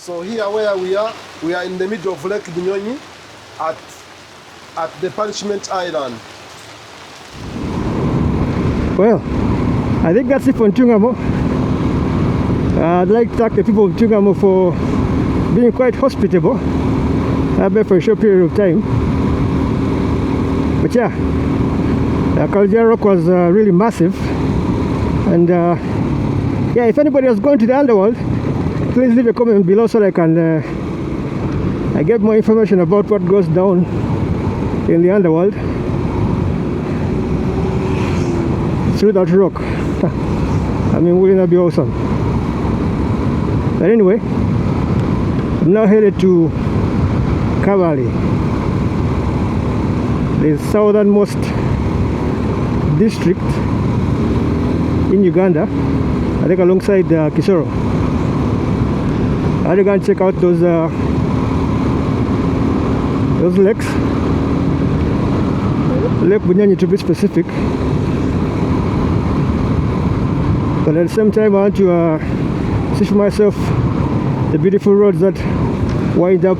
So here where we are in the middle of Lake Bunyonyi at the Punishment Island. Well, I think that's it for Ntungamo. I'd like to thank the people of Ntungamo for being quite hospitable. I've been for a short period of time. But yeah, Kalja Rock was really massive. And yeah, if anybody has gone to the underworld, please leave a comment below so I can I get more information about what goes down in the underworld through that rock. I mean, wouldn't that be awesome? But anyway, I'm now headed to Kabale, the southernmost district in Uganda, I think alongside Kisoro. I'm going to check out those lakes, Lake Bunyonyi to be specific. But at the same time, I want to see for myself the beautiful roads that wind up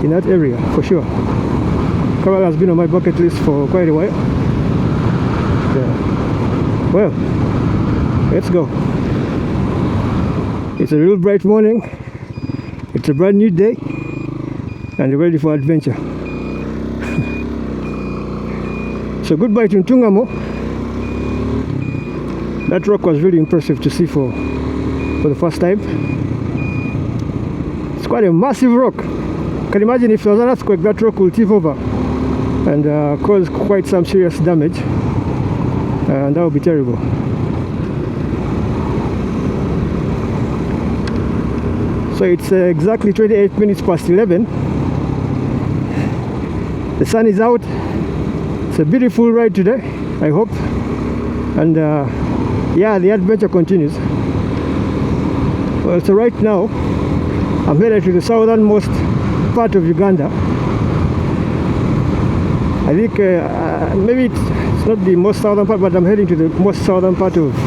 in that area, for sure. Kabale has been on my bucket list for quite a while. Yeah. Well, let's go. It's a real bright morning. It's a brand new day, and you're ready for adventure. So goodbye to Ntungamo. That rock was really impressive to see for the first time. It's quite a massive rock. Can you imagine if there was an earthquake, that rock will tip over and cause quite some serious damage, and that would be terrible. So it's exactly 28 minutes past 11. The sun is out. It's a beautiful ride today, I hope. And yeah, the adventure continues. Well, so right now I'm headed to the southernmost part of Uganda. I think maybe it's not the most southern part, but I'm heading to the most southern part of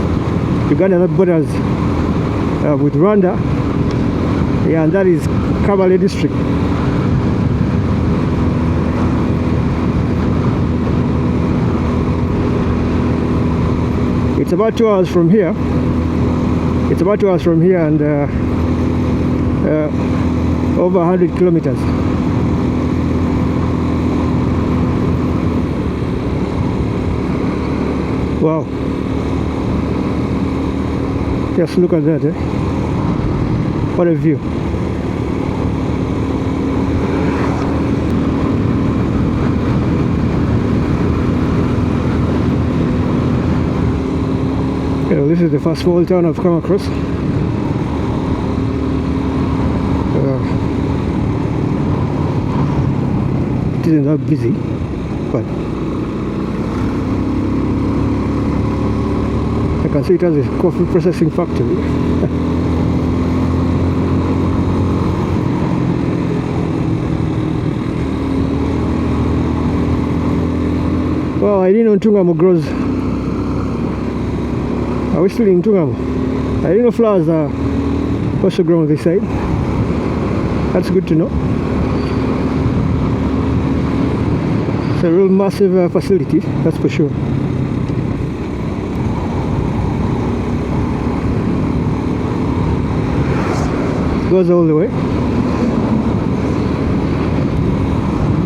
Uganda that borders with Rwanda. Yeah, and that is Kabale district. It's about 2 hours from here. It's about 2 hours from here and over 100 kilometers. Wow. Just look at that, eh? What a view. Well, this is the first small town I've come across. It isn't that busy, but I can see it has a coffee processing factory. Well, I didn't know Ntungamo grows. Are we still in Ntungamo? I didn't know flowers are also grown on this side. That's good to know. It's a real massive facility, that's for sure. It goes all the way.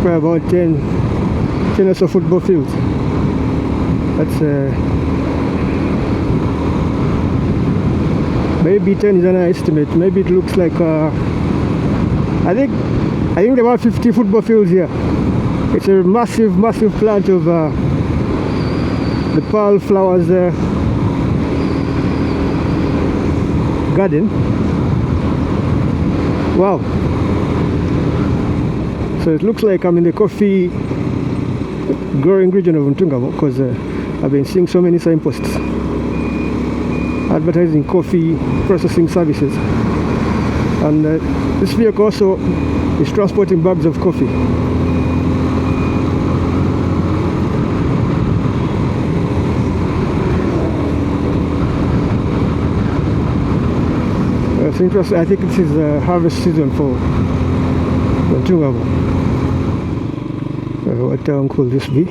For about 10 or so football fields. That's maybe 10 is an estimate. Maybe it looks like I think there are about 50 football fields here. It's a massive plant of the pearl flowers garden. Wow. So it looks like I'm in the coffee growing region of Ntungamo, because I've been seeing so many signposts advertising coffee processing services, and this vehicle also is transporting bags of coffee. It's interesting. I think this is harvest season for Tungabo. What town could this be?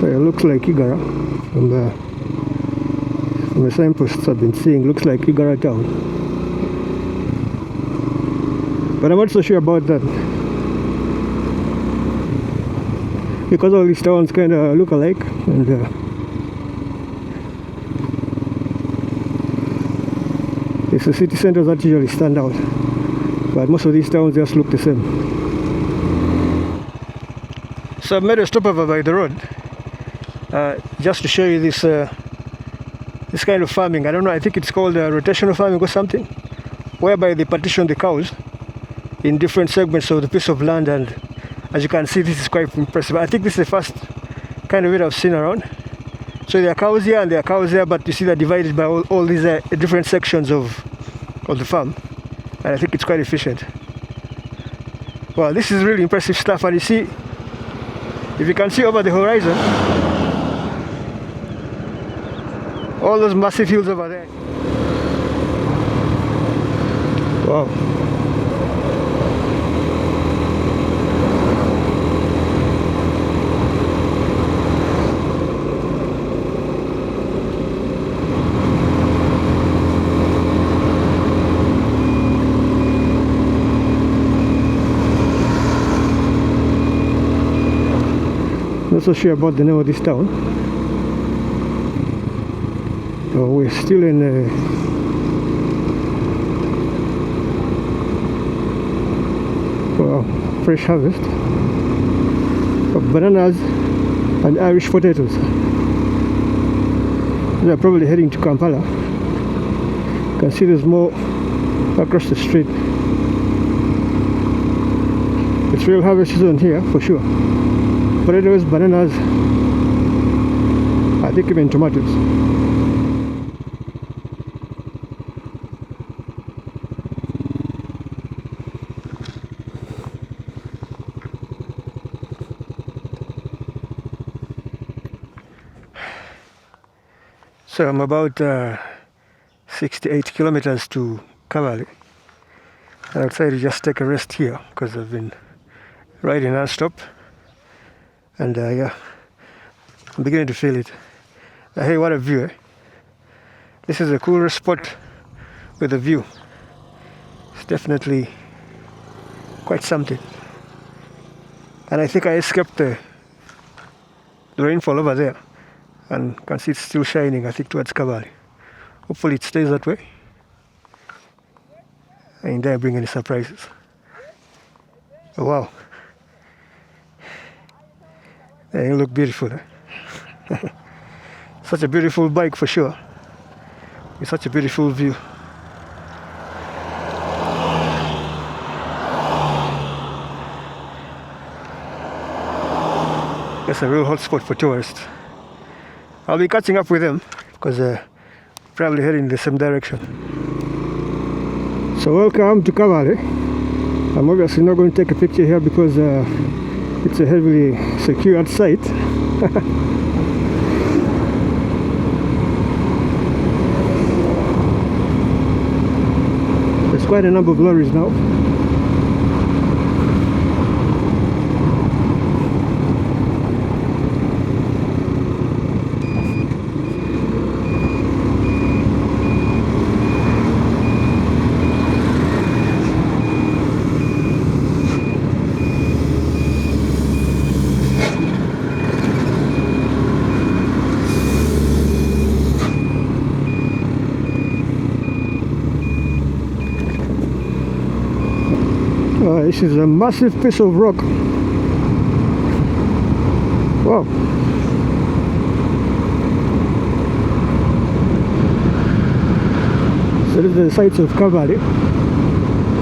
It looks like Igara from the signposts I've been seeing. Looks like Igara town, but I'm not so sure about that because all these towns kind of look alike, and it's the city centers that usually stand out, but most of these towns just look the same. So I made a stopover by the road. Just to show you this this kind of farming. I don't know, I think it's called rotational farming or something, whereby they partition the cows in different segments of the piece of land, and as you can see, this is quite impressive. I think this is the first kind of it I've seen around. So there are cows here and there are cows there, but you see they're divided by all these different sections of the farm, and I think it's quite efficient. Well, this is really impressive stuff, and you see, if you can see over the horizon, all those massive hills over there. Wow. Not so sure about the name of this town. We're still in fresh harvest of bananas and Irish potatoes. They're probably heading to Kampala. You can see there's more across the street. It's real harvest season here for sure. Potatoes, bananas, I think even tomatoes. So I'm about 68 kilometers to Kabale. I'll try to just take a rest here because I've been riding non-stop, and yeah, I'm beginning to feel it. Hey, what a view, eh? This is a cool spot with a view. It's definitely quite something. And I think I escaped the rainfall over there, and can see it's still shining, I think, towards Kabale. Hopefully it stays that way. I didn't dare bring any surprises. Oh, wow. They look beautiful, eh? Such a beautiful bike for sure. With such a beautiful view. That's a real hot spot for tourists. I'll be catching up with them because they're probably heading in the same direction. So welcome to Kabale. I'm obviously not going to take a picture here because it's a heavily secured site. There's quite a number of lorries now. This is a massive piece of rock. Wow. So this is the sites of Kabale.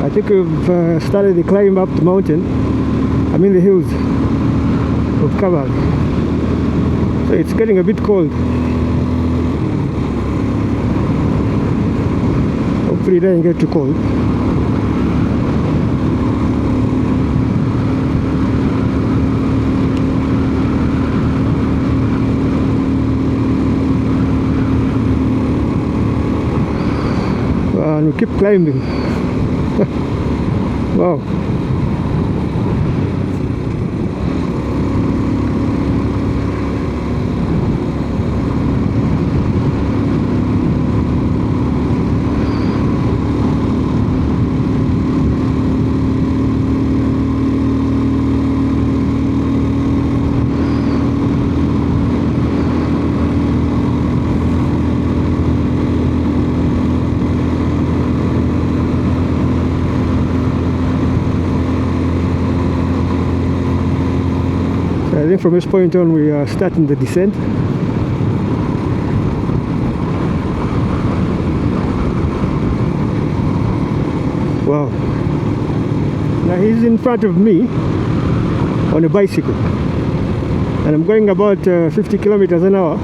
I think we've started the climb up the mountain. I'm in the hills of Kabale. So it's getting a bit cold. Hopefully it doesn't get too cold. And we keep climbing. Wow. I think from this point on we are starting the descent. Wow. Now he's in front of me on a bicycle and I'm going about 50 kilometers an hour,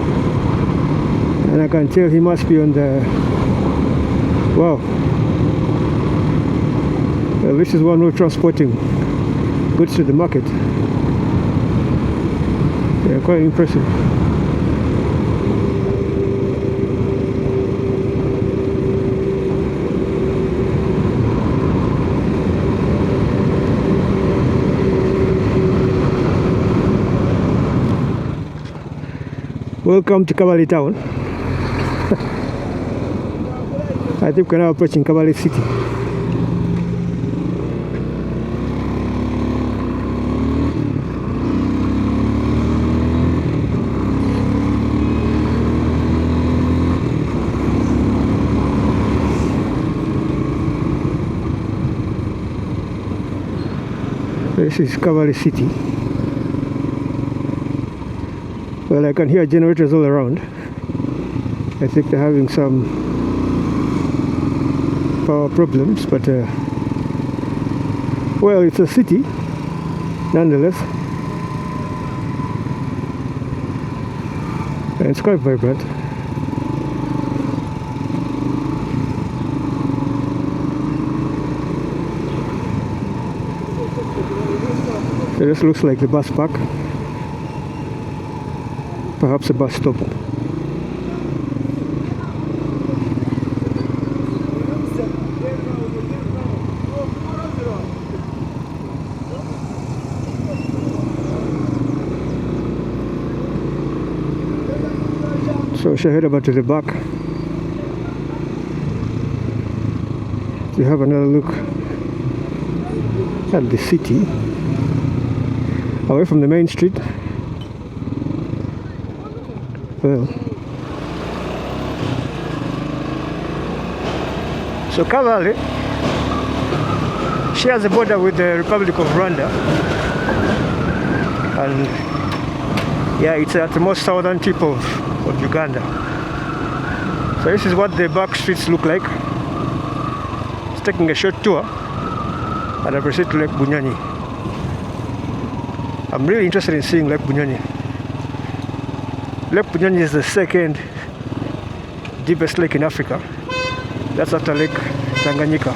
and I can tell he must be on the... Wow. Well, this is one who's transporting goods to the market. Yeah, quite impressive. Welcome to Kabale town. I think we're now approaching Kabale city. This is Kabale city. Well, I can hear generators all around. I think they're having some power problems, but well, it's a city nonetheless, and it's quite vibrant. So this looks like the bus park, perhaps a bus stop. So we shall head over to the back to have another look at the city away from the main street. Well, so Kabale shares a border with the Republic of Rwanda, and yeah, it's at the most southern tip of Uganda. So this is what the back streets look like. It's taking a short tour and I proceed to Lake Bunyonyi. I'm really interested in seeing Lake Bunyonyi. Lake Bunyonyi is the second deepest lake in Africa. That's after Lake Tanganyika.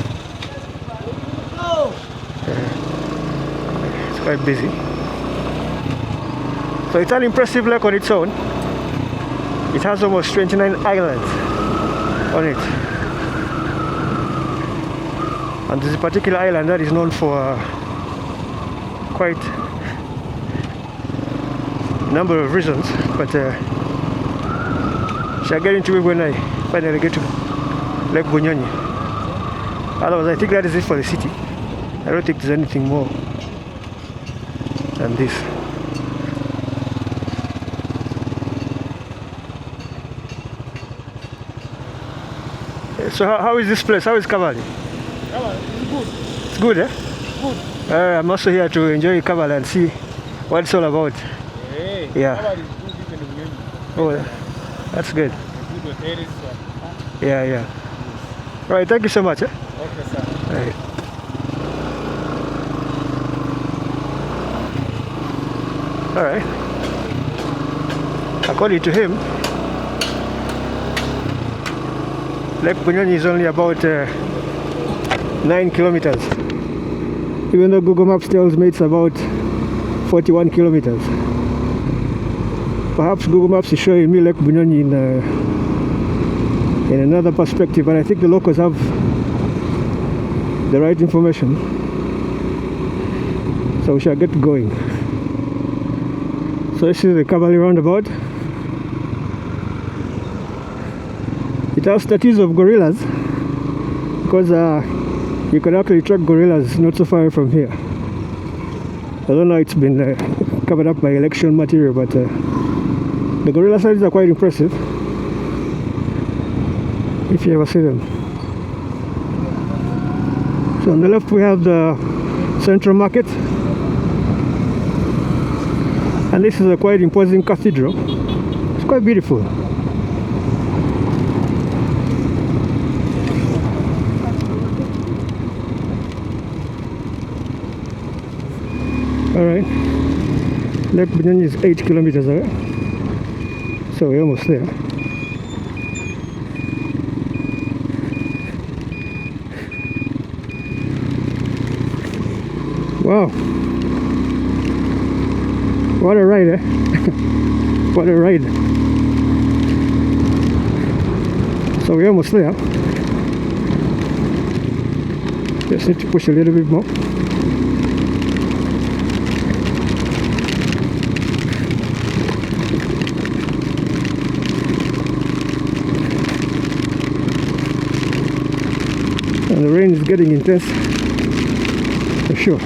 It's quite busy. So it's an impressive lake on its own. It has almost 29 islands on it. And there's a particular island that is known for quite a number of reasons, but shall get into it when I finally get to Lake Bunyonyi. Otherwise, I think that is it for the city. I don't think there's anything more than this. So how is this place? How is Kabale? Kabale is good. It's good, eh? Good. I'm also here to enjoy Kabale and see what it's all about. Hey, Yeah. Kabale is good even in Bunyonyi. Oh, that's good. Good hotels. Yeah, yeah. Right, thank you so much. Eh? Okay, sir. Right. All right. According to him, Lake Bunyonyi is only about 9 kilometers, even though Google Maps tells me it's about 41 kilometers. Perhaps Google Maps is showing me Lake Bunyonyi in another perspective, but I think the locals have the right information, so we shall get going. So this is the Kabale roundabout. It has statues of gorillas because you can actually track gorillas not so far from here. I don't know, it's been covered up by election material, but the gorilla sightings are quite impressive if you ever see them. So on the left we have the central market, and this is a quite imposing cathedral. It's quite beautiful. Alright, Lake Bunyonyi is 8 kilometers away, so we're almost there. Wow, what a ride, eh? What a ride. So we're almost there. Just need to push a little bit more. And the rain is getting intense, for sure.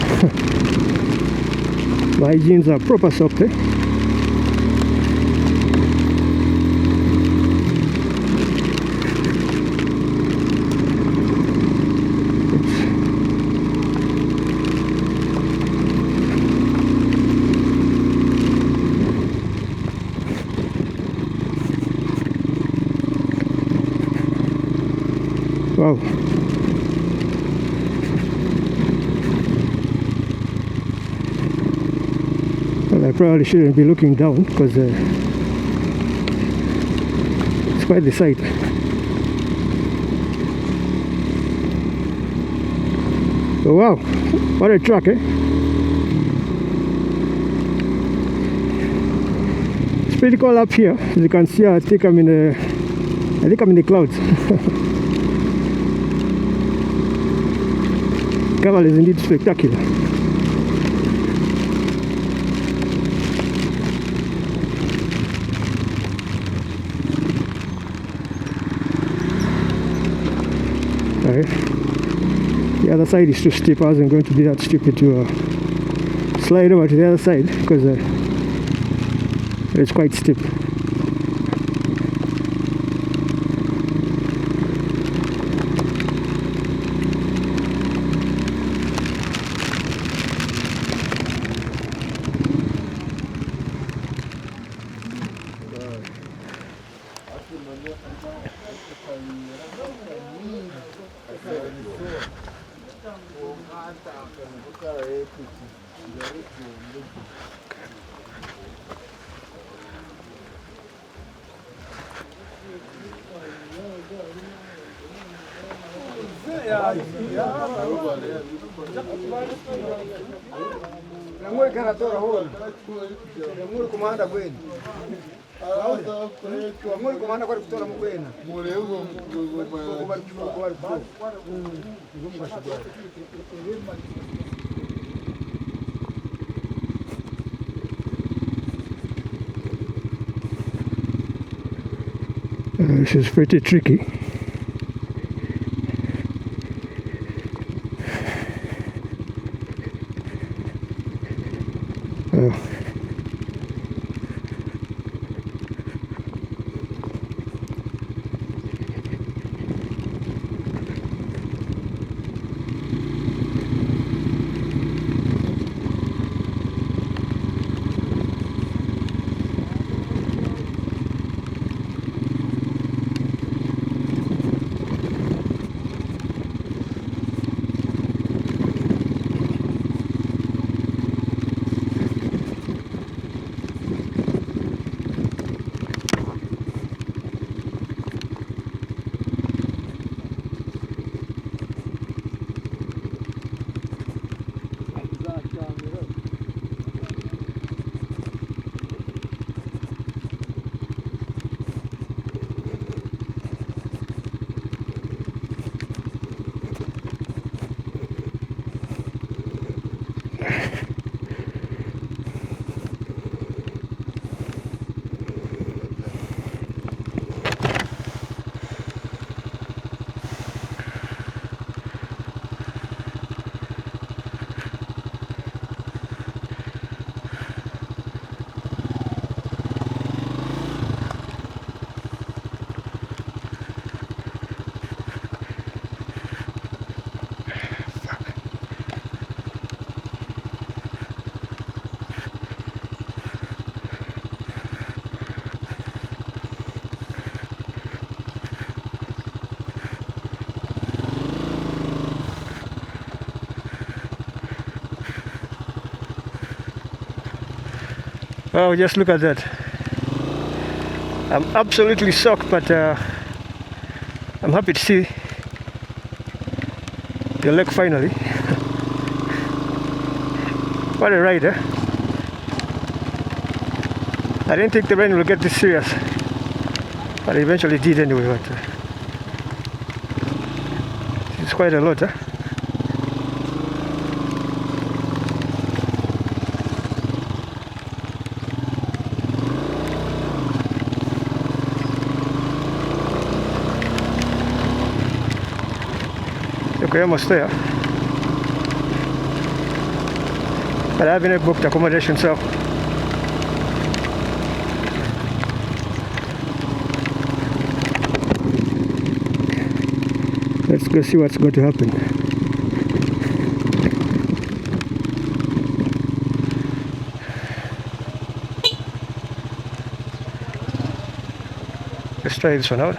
My jeans are proper soaked, eh? Wow. Well, I probably shouldn't be looking down because it's quite the sight. Oh, wow, what a track, eh? It's pretty cold up here. As you can see, I think I'm in the clouds. Kabale is indeed spectacular. Right. The other side is too steep. I wasn't going to be that stupid to slide over to the other side because it's quite steep. This is pretty tricky. Oh, just look at that. I'm absolutely shocked, but I'm happy to see the lake finally. What a ride, eh? I didn't think the rain would get this serious, but it eventually did anyway. But it's quite a lot, eh? Okay, almost there. But I haven't booked accommodation, so let's go see what's going to happen. Let's try this one out.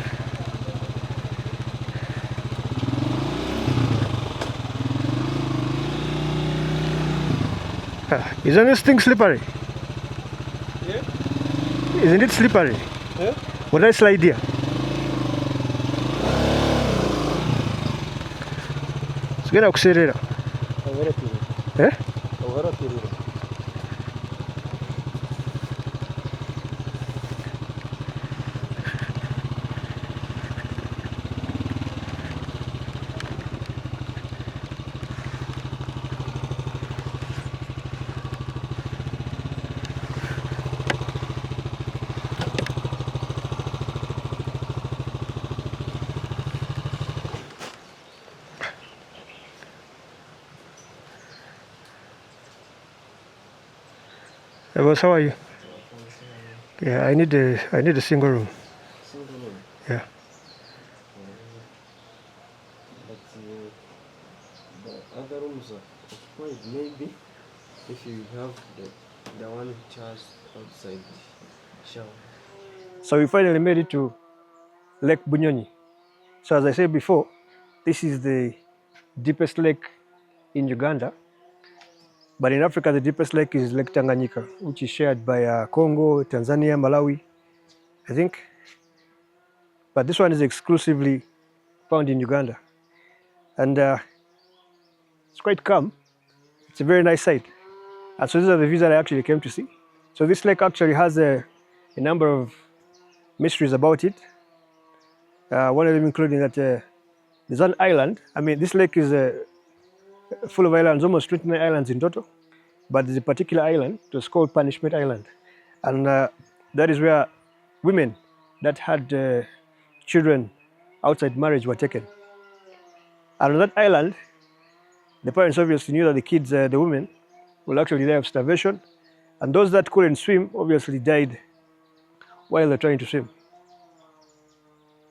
Isn't this thing slippery? Yeah? Isn't it slippery? Yeah? Would I slide here? Sigara kuserera. Eh? Boss, how are you? Yeah, I need a single room. Single room. Yeah. But the other rooms are occupied. Maybe if you have the one which has outside shower. So we finally made it to Lake Bunyonyi. So as I said before, this is the deepest lake in Uganda. But in Africa, the deepest lake is Lake Tanganyika, which is shared by Congo, Tanzania, Malawi, I think. But this one is exclusively found in Uganda. And it's quite calm. It's a very nice site. And so these are the views that I actually came to see. So this lake actually has a number of mysteries about it. One of them including that there's an island. I mean, this lake is full of islands, almost 29 islands in total. But there's a particular island, it was called Punishment Island. And that is where women that had children outside marriage were taken. And on that island, the parents obviously knew that the kids, the women, will actually die of starvation. And those that couldn't swim obviously died while they're trying to swim.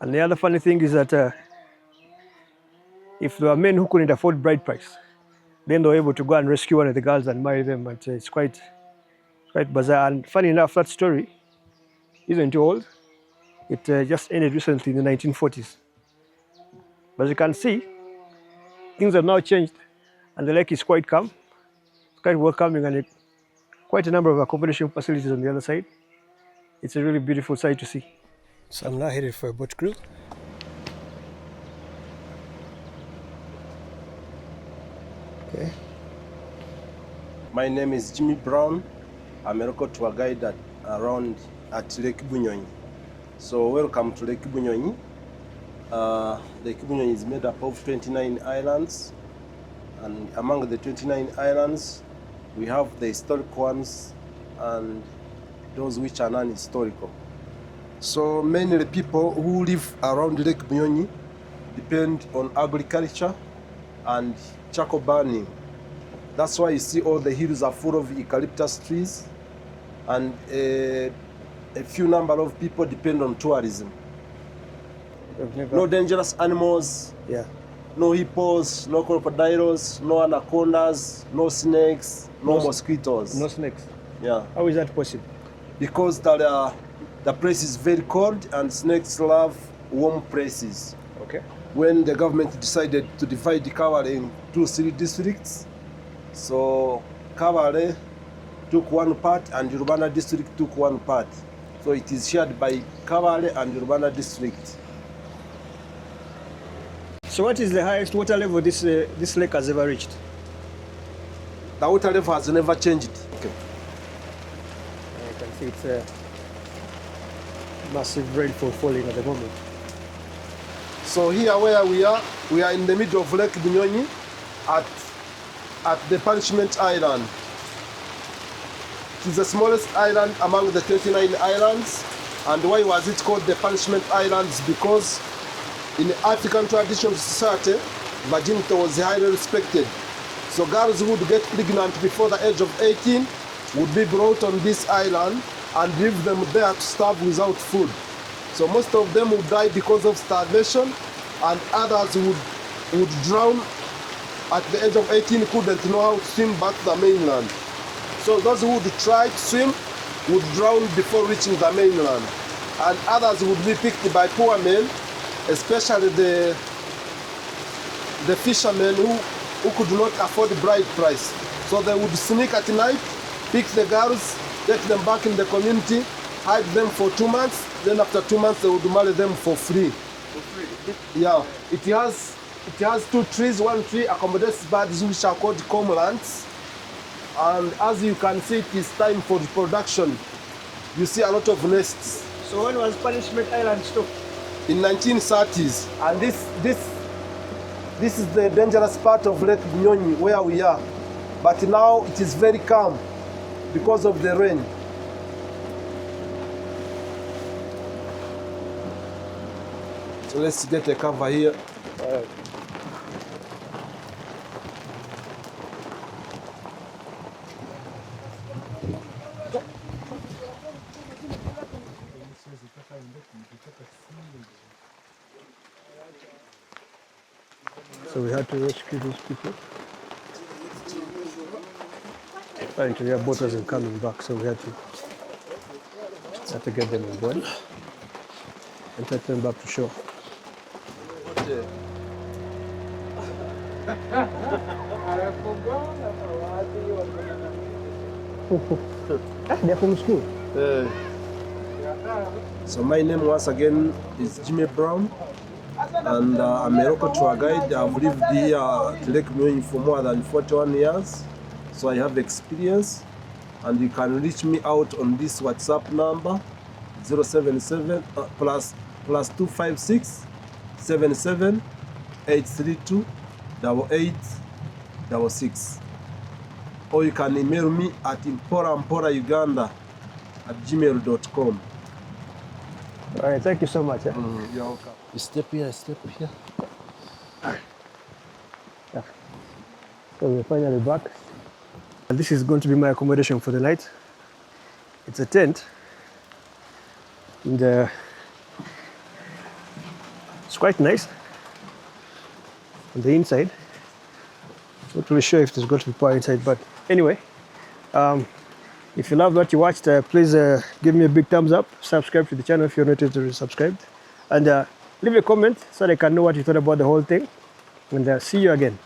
And the other funny thing is that if there were men who couldn't afford bride price, then they were able to go and rescue one of the girls and marry them. And it's quite bizarre. And funny enough, that story isn't too old. It just ended recently in the 1940s. But as you can see, things have now changed, and the lake is quite calm. It's quite welcoming, and quite a number of accommodation facilities on the other side. It's a really beautiful sight to see. So I'm now headed for a boat cruise. Okay. My name is Jimmy Brown. I'm a local tour guide around at Lake Bunyonyi. So welcome to Lake Bunyonyi. Lake Bunyonyi is made up of 29 islands, and among the 29 islands, We have the historical ones and those which are non-historical. So mainly people who live around Lake Bunyonyi depend on agriculture and charcoal burning. That's why you see all the hills are full of eucalyptus trees, and a few number of people depend on tourism. No dangerous animals, Yeah. no hippos, no crocodiles, no anacondas, no snakes, no mosquitoes. No snakes. Yeah, How is that possible? because the place is very cold and snakes love warm places. Okay. When the government decided to divide Kabale into 3 districts, so Kabale took one part and Urbana district took one part. So it is shared by Kabale and Urbana district. So what is the highest water level this lake has ever reached? The water level has never changed. Okay. You can see it's a massive rainfall falling at the moment. So here where we are in the middle of Lake Bunyonyi at the Punishment Island. It is the smallest island among the 29 islands. And why was it called the Punishment Islands? Because in the African traditional society, virginity was highly respected. So girls who would get pregnant before the age of 18 would be brought on this island and leave them there to starve without food. So most of them would die because of starvation, and others would drown at the age of 18, couldn't know how to swim back to the mainland. So those who would try to swim would drown before reaching the mainland. And others would be picked by poor men, especially the fishermen who could not afford the bride price. So they would sneak at night, pick the girls, take them back in the community, hide them for 2 months, then after 2 months they would marry them for free. For free? Yeah, it has 2 trees. One tree accommodates birds which are called cormorants. And as you can see, it is time for reproduction. You see a lot of nests. So when was Punishment Island stopped? In 1930s. And this is the dangerous part of Lake Bunyonyi where we are. But now it is very calm because of the rain. So let's get a cover here. So we had to rescue these people. Apparently their boat wasn't coming back, so we had to get them on board and take them back to shore. They're from school. So my name once again is Jimmy Brown, and I'm a local tour guide. I've lived here at Lake Bunyonyi for more than 41 years, so I have experience. And you can reach me out on this WhatsApp number 077 plus 256 77 832 8866, or you can email me at imporamporauganda@gmail.com. All right, thank you so much. You're welcome. Step here. Yeah. So we're finally back. And this is going to be my accommodation for the night. It's a tent. And it's quite nice on the inside. Not really sure if there's going to be power inside, but anyway, if you loved what you watched, please give me a big thumbs up, subscribe to the channel if you're not already subscribed, and leave a comment so that I can know what you thought about the whole thing, and see you again.